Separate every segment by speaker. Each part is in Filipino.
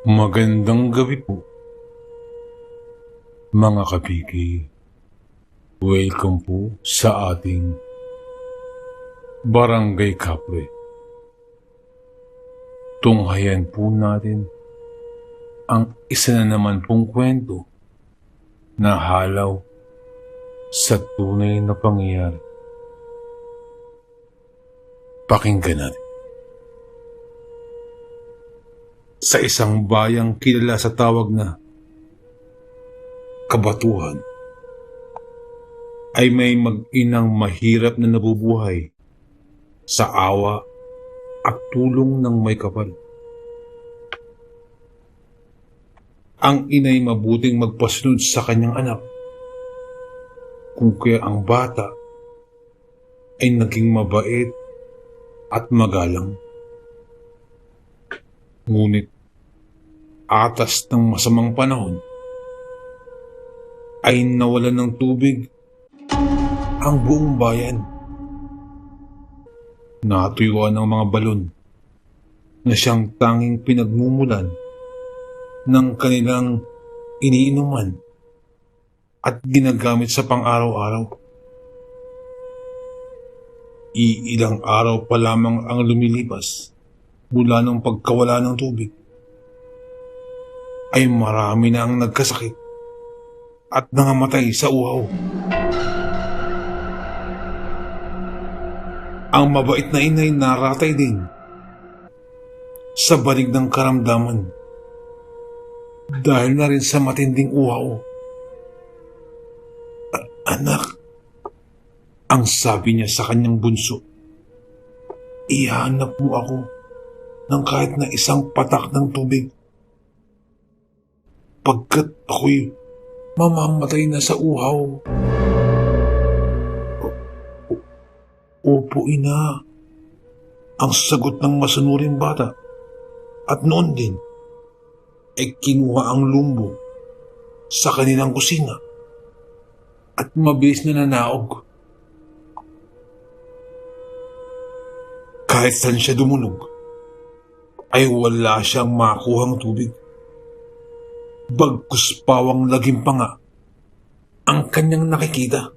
Speaker 1: Magandang gabi po, mga kapiki. Welcome po sa ating Barangay Kapre. Tunghayan po natin ang isa na naman pong kwento na halaw sa tunay na pangyayari. Pakinggan natin. Sa isang bayang kilala sa tawag na Kabatuhan, ay may mag-inang mahirap na nabubuhay sa awa at tulong ng may kapal. Ang inay mabuting magpasunod sa kanyang anak, kung kaya ang bata ay naging mabait at magalang. Ngunit atas ng masamang panahon ay nawalan ng tubig ang buong bayan. Natuyuan ng mga balon na siyang tanging pinagmumulan ng kanilang iniinuman at ginagamit sa pang-araw-araw. Iilang araw pa lamang ang lumilipas mula ng pagkawala ng tubig, ay marami na ang nagkasakit at nangamatay sa uhaw. Ang mabait na inay naratay din sa banig ng karamdaman dahil na rin sa matinding uhaw. Anak, ang sabi niya sa kanyang bunso, ihanap mo ako ng kahit na isang patak ng tubig, pagkat ako'y mamamatay na sa uhaw. Opo, ina, ang sagot ng masunuring bata, at noon din ay kinuha ang lumbo sa kanilang kusina at mabilis na nanaog. Kahit saan siya dumunog, ay wala siyang makuhang tubig. Bagkus pawang lagim pa nga ang kanyang nakikita.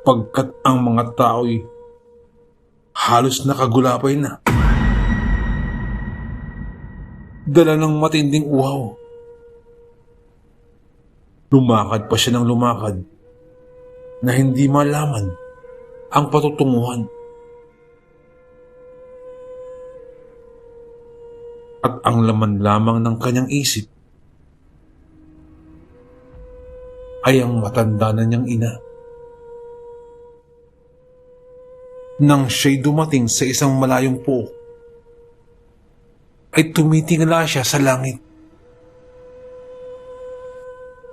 Speaker 1: Pagkat ang mga tao'y halos nakagulapay na, dala ng matinding uhaw. Lumakad pa siya ng lumakad na hindi malaman ang patutunguhan. At ang laman lamang ng kanyang isip ay ang matanda na niyang ina. Nang siya'y dumating sa isang malayong pook, ay tumitingala siya sa langit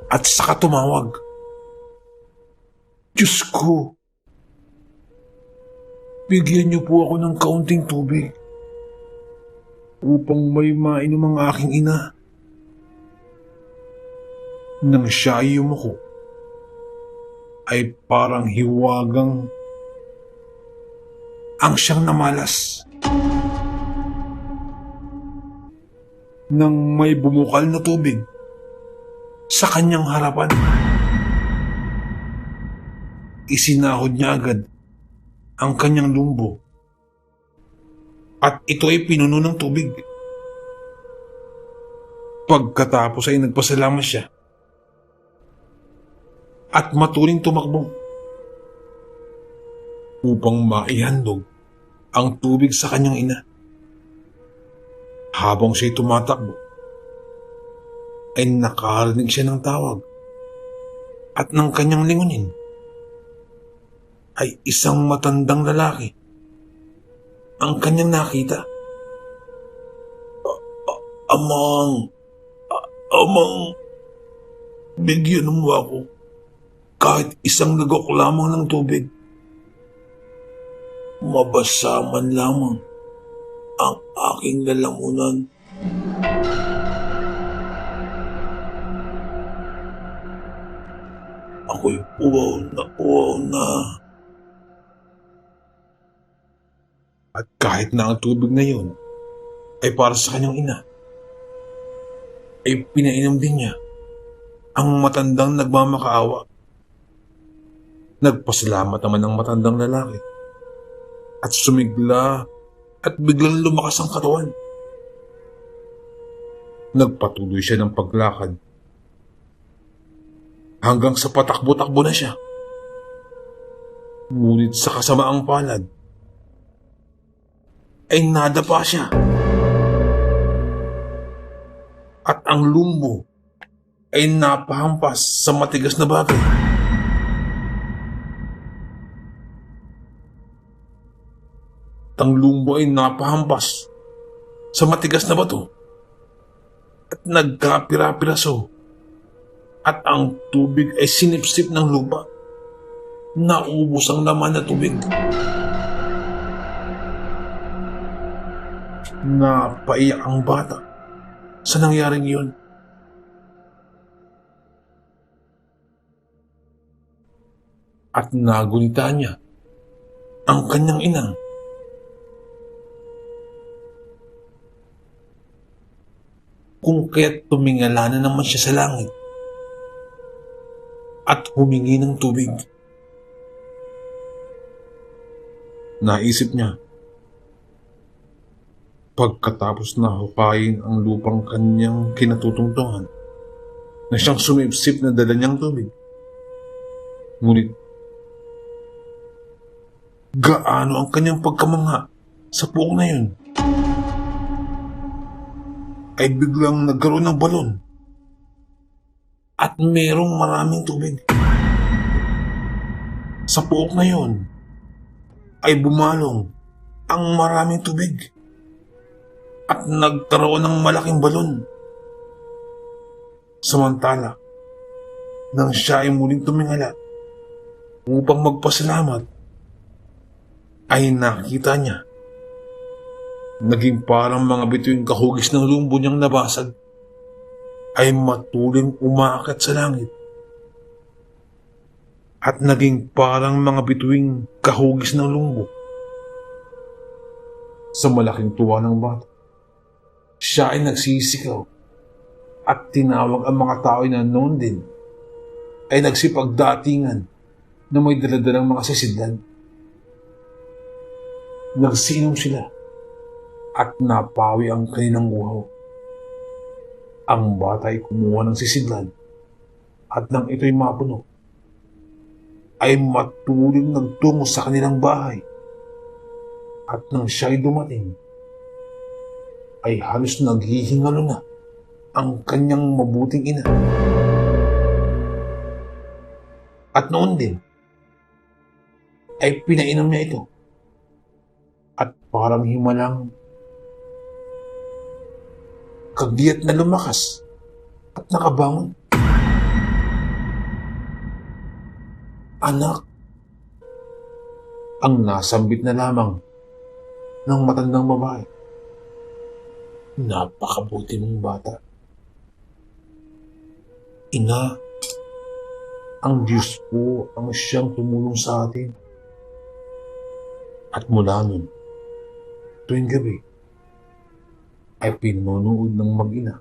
Speaker 1: at saka tumawag, Diyos ko, bigyan niyo po ako ng kaunting tubig upang may mainom ang aking ina. Nang siya ay yumuko, ay parang hiwagang ang siyang namalas. Nang may bumukal na tubig sa kanyang harapan, isinahod niya agad ang kanyang lumbo at ito ay pinuno ng tubig. Pagkatapos ay nagpasalamat siya at matuling tumakbo upang maihandog ang tubig sa kanyang ina. Habang siya'y tumatakbo, ay nakarinig siya ng tawag at ng kanyang lingunin ay isang matandang lalaki ang kanyang nakita. Amang, bigyan mo ako kahit isang lagok lamang ng tubig. Mabasa man lamang ang aking lalamunan. Ako'y uwaw na. At kahit na ang tubig na yun ay para sa kanyang ina, ay pinainom din niya ang matandang nagmamakaawa. Nagpasalamat naman ang matandang lalaki at sumigla at biglang lumakas ang katawan. Nagpatuloy siya ng paglakad hanggang sa patakbo-takbo na siya. Ngunit sa kasamaang palad ay nadapa siya. At ang lumbo ay napahampas sa matigas na bagay. Ang lumbo ay napahampas sa matigas na bato at nagkapira-piraso. At ang tubig ay sinipsip ng lupa. Naubos ang laman na tubig. Napaiyak ang bata sa nangyaring yun. At nagunita niya ang kanyang inang. Kung kaya't tumingala na naman siya sa langit at humingi ng tubig. Naisip niya, pagkatapos na hukayin ang lupang kanyang kinatutungtungan, na siyang sumipsip na dala niyang tubig. Ngunit, gaano ang kanyang pagkamangha sa puong na yun, ay biglang nagkaroon ng balon at merong maraming tubig. Sa puok na yun ay bumalong ang maraming tubig at nagkaroon ng malaking balon. Samantala, nang siya ay muling tumingala upang magpasalamat, ay nakita niya naging parang mga bituing kahugis ng lumbo niyang nabasag ay matuling umaakyat sa langit. At naging parang mga bituing kahugis ng lumbo. Sa malaking tuwa ng bata, siya ay nagsisigaw at tinawag ang mga tao na noon din ay nagsipagdatingan na may daladalang mga sisidlan. Nagsinom sila at napawi ang kanilang uhaw. Ang bata ay kumuha ng sisidlan at nang ito'y mapuno, ay matuling nagtungo sa kanilang bahay. At nang siya'y dumating, ay halos naghihingalo na ang kanyang mabuting ina. At noon din, ay pinainom niya ito. At parang himalang kagiyat na lumakas at nakabangon. Anak, ang nasambit na lamang ng matandang babae. Napakabuti mong bata. Ina, ang Diyos po ang siyang tumulong sa atin. At mula nun, tuwing gabi, ay pinunood ng mag-ina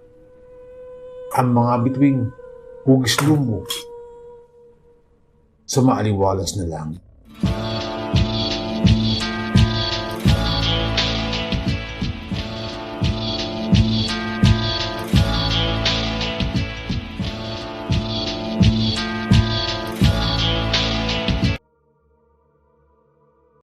Speaker 1: ang mga bituing hugis lumbo sa maaliwalas na langit.